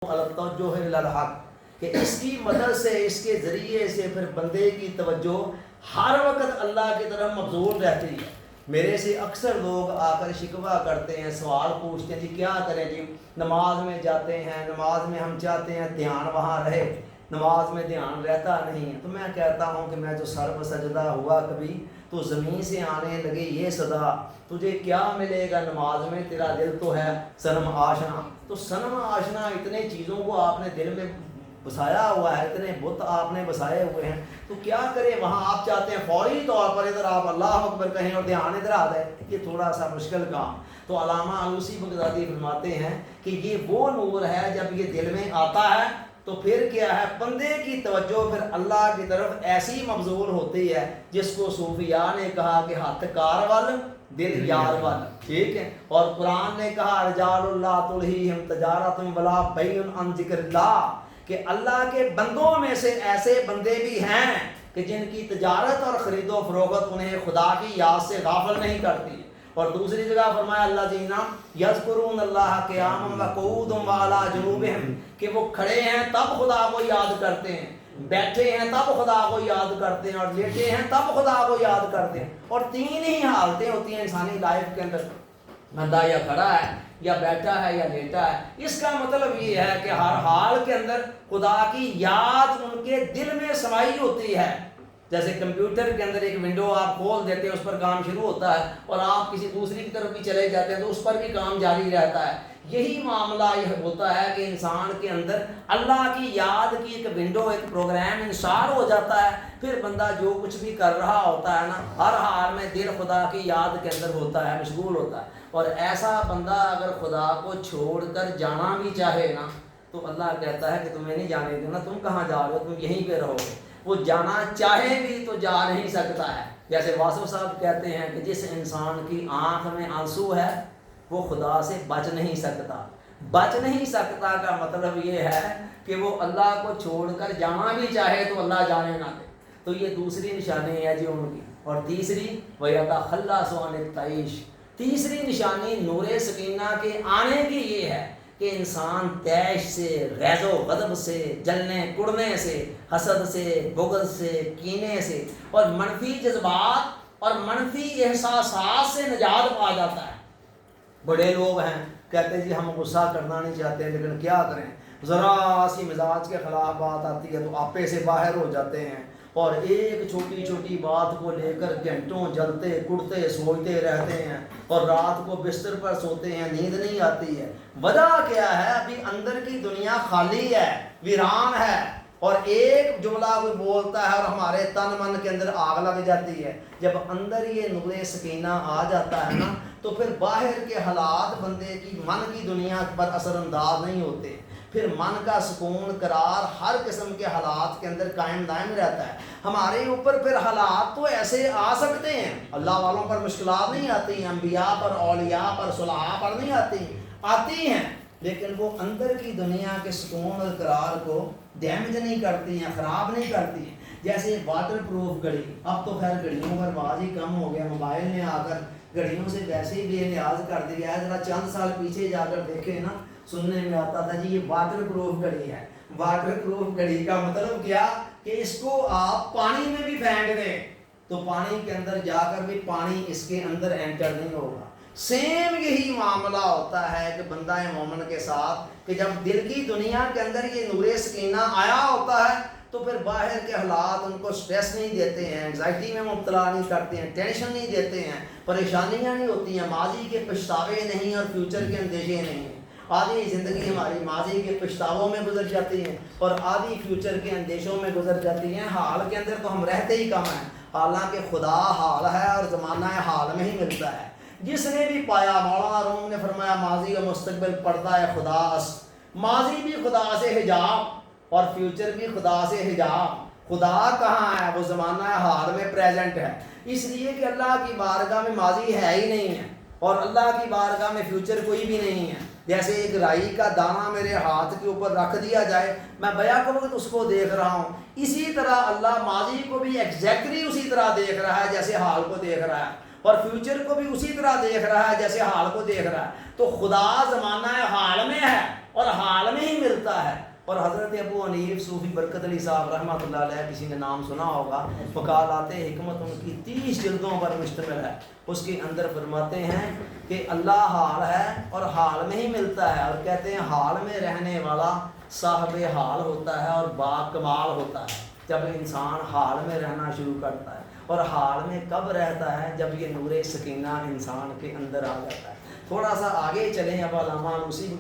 التوجہ الحق کہ اس کی مدد سے اس کے ذریعے سے پھر بندے کی توجہ ہر وقت اللہ کی طرف مبذول رہتی ہے۔ میرے سے اکثر لوگ آ کر شکوہ کرتے ہیں، سوال پوچھتے ہیں جی کیا کریں جی، نماز میں جاتے ہیں، نماز میں ہم چاہتے ہیں دھیان وہاں رہے، نماز میں دھیان رہتا نہیں ہے۔ تو میں کہتا ہوں کہ میں جو سر پہ سجدہ ہوا کبھی تو زمین سے آنے لگے یہ صدا، تجھے کیا ملے گا نماز میں، تیرا دل تو ہے صنم آشنا۔ تو صنم آشنا اتنے چیزوں کو آپ نے دل میں بسایا ہوا ہے، اتنے بت آپ نے بسائے ہوئے ہیں، تو کیا کریں وہاں آپ چاہتے ہیں فوری طور پر ادھر آپ اللہ اکبر کہیں اور دھیان ادھر آ جائے، یہ تھوڑا سا مشکل کام۔ تو علامہ آلوسی بغدادی فرماتے ہیں کہ یہ وہ نور ہے جب یہ دل میں آتا ہے تو پھر کیا ہے، بندے کی توجہ پھر اللہ کی طرف ایسی مبذول ہوتی ہے جس کو صوفیاء نے کہا کہ ہاتھ کار وال دل یار وال، ٹھیک ہے۔ اور قرآن نے کہا رجال اللہ تلہیہم تجارت ولا بیع عن ذکر اللہ، کہ اللہ کے بندوں میں سے ایسے بندے بھی ہیں کہ جن کی تجارت اور خرید و فروخت انہیں خدا کی یاد سے غافل نہیں کرتی۔ اور دوسری جگہ فرمایا اللہ جینا یذکرون اللہ قیاما وقعودا وعلی جنوبہم، کہ وہ کھڑے ہیں تب خدا کو یاد کرتے ہیں، بیٹھے ہیں تب خدا کو یاد کرتے ہیں، اور لیٹے ہیں تب خدا کو یاد کرتے ہیں۔ اور تین ہی حالتیں ہوتی ہیں انسانی لائف کے اندر، بندہ یا کھڑا ہے یا بیٹھا ہے یا لیٹا ہے۔ اس کا مطلب یہ ہے کہ ہر حال کے اندر خدا کی یاد ان کے دل میں سمائی ہوتی ہے۔ جیسے کمپیوٹر کے اندر ایک ونڈو آپ کھول دیتے ہیں، اس پر کام شروع ہوتا ہے، اور آپ کسی دوسری کی طرف بھی چلے جاتے ہیں تو اس پر بھی کام جاری رہتا ہے۔ یہی معاملہ یہ ہوتا ہے کہ انسان کے اندر اللہ کی یاد کی ایک ونڈو، ایک پروگرام انشار ہو جاتا ہے، پھر بندہ جو کچھ بھی کر رہا ہوتا ہے نا، ہر حال میں دل خدا کی یاد کے اندر ہوتا ہے، مشغول ہوتا ہے۔ اور ایسا بندہ اگر خدا کو چھوڑ کر جانا بھی چاہے نا تو اللہ کہتا ہے کہ تمہیں نہیں جانے دینا، تم کہاں جا رہے ہو، تم یہیں پہ رہو گے۔ وہ جانا چاہے بھی تو جا نہیں سکتا ہے۔ جیسے واصف صاحب کہتے ہیں کہ جس انسان کی آنکھ میں آنسو ہے وہ خدا سے بچ نہیں سکتا۔ بچ نہیں سکتا کا مطلب یہ ہے کہ وہ اللہ کو چھوڑ کر جانا بھی چاہے تو اللہ جانے نہ دے۔ تو یہ دوسری نشانی ہے جی ان کی۔ اور تیسری وَيَتَخَلَّصُ عَنِ الطَّيْشِ، تیسری نشانی نور سکینہ کے آنے کی یہ ہے کہ انسان طیش سے، غیظ و غضب سے، جلنے کڑنے سے، حسد سے، بغض سے، کینے سے اور منفی جذبات اور منفی احساسات سے نجات پا جاتا ہے۔ بڑے لوگ ہیں کہتے ہیں جی ہم غصہ کرنا نہیں چاہتے لیکن کیا کریں، ذرا سی مزاج کے خلاف بات آتی ہے تو آپے سے باہر ہو جاتے ہیں، اور ایک چھوٹی چھوٹی بات کو لے کر گھنٹوں جلتے کڑتے سوچتے رہتے ہیں، اور رات کو بستر پر سوتے ہیں، نیند نہیں آتی ہے۔ وجہ کیا ہے؟ ابھی اندر کی دنیا خالی ہے، ویران ہے، اور ایک جملہ کوئی بولتا ہے اور ہمارے تن من کے اندر آگ لگ جاتی ہے۔ جب اندر یہ نور سکینہ آ جاتا ہے نا تو پھر باہر کے حالات بندے کی من کی دنیا پر اثر انداز نہیں ہوتے، پھر من کا سکون قرار ہر قسم کے حالات کے اندر قائم دائم رہتا ہے۔ ہمارے اوپر پھر حالات تو ایسے آ سکتے ہیں، اللہ والوں پر مشکلات نہیں آتی ہیں، انبیاء پر، اولیاء پر، صلحاء پر نہیں آتی ہیں، لیکن وہ اندر کی دنیا کے سکون اور قرار کو ڈیمیج نہیں کرتی ہیں، خراب نہیں کرتی ہیں۔ جیسے واٹر پروف گھڑی، اب تو خیر گھڑیوں کا رواج ہی کم ہو گیا، موبائل نے آ کر گھڑیوں سے ویسے ہی بے نیاز کر دیا ہے۔ ذرا چند سال پیچھے جا کر دیکھیں نا، سننے میں آتا تھا جی یہ واٹر پروف گھڑی ہے۔ واٹر پروف گھڑی کا مطلب کیا کہ اس کو آپ پانی میں بھی پھینک دیں تو پانی کے اندر جا کر بھی پانی اس کے اندر انٹر نہیں ہوگا۔ سیم یہی معاملہ ہوتا ہے کہ بندہ مومن کے ساتھ کہ جب دل کی دنیا کے اندر یہ نور سکینہ آیا ہوتا ہے تو پھر باہر کے حالات ان کو سٹریس نہیں دیتے ہیں، انگزائٹی میں مبتلا نہیں کرتے ہیں، ٹینشن نہیں دیتے ہیں، پریشانیاں نہیں ہوتی ہیں، ماضی کے پچھتاوے نہیں اور فیوچر کے اندیشے نہیں ہیں۔ آدھی زندگی ہماری ماضی کے پچھتاووں میں گزر جاتی ہے اور آدھی فیوچر کے اندیشوں میں گزر جاتی ہیں۔ حال کے اندر تو ہم رہتے ہی کم ہیں، حالانکہ خدا حال ہے اور زمانہ حال میں ہی ملتا ہے۔ جس نے بھی پایا، مولانا روم نے فرمایا ماضی و مستقبل پردہ ہے خدا است، ماضی بھی خدا سے حجاب اور فیوچر بھی خدا سے حجاب۔ خدا کہاں ہے؟ وہ زمانہ حال میں پریزنٹ ہے، اس لیے کہ اللہ کی بارگاہ میں ماضی ہے ہی نہیں ہے اور اللہ کی بارگاہ میں فیوچر کوئی بھی نہیں ہے۔ جیسے ایک رائی کا دانہ میرے ہاتھ کے اوپر رکھ دیا جائے، میں بیاں کروں تو اس کو دیکھ رہا ہوں، اسی طرح اللہ ماضی کو بھی ایگزیکٹلی اسی طرح دیکھ رہا ہے جیسے حال کو دیکھ رہا ہے، اور فیوچر کو بھی اسی طرح دیکھ رہا ہے جیسے حال کو دیکھ رہا ہے۔ تو خدا زمانہ حال میں ہے اور حال میں ہی ملتا ہے. اور حضرت ابو حنیف صوفی برکت علی صاحب رحمۃ اللہ علیہ, کسی نے نام سنا ہوگا, مقالات حکمت ان کی 30 جلدوں پر مشتمل ہے. اس کے اندر فرماتے ہیں کہ اللہ حال ہے اور حال میں ہی ملتا ہے, اور کہتے ہیں حال میں رہنے والا صاحب حال ہوتا ہے اور با کمال ہوتا ہے. جب انسان حال میں رہنا شروع کرتا ہے, اور حال میں کب رہتا ہے, جب یہ نور سکینہ انسان کے اندر آ جاتا ہے. تھوڑا سا آگے چلیں اب علامہ اسی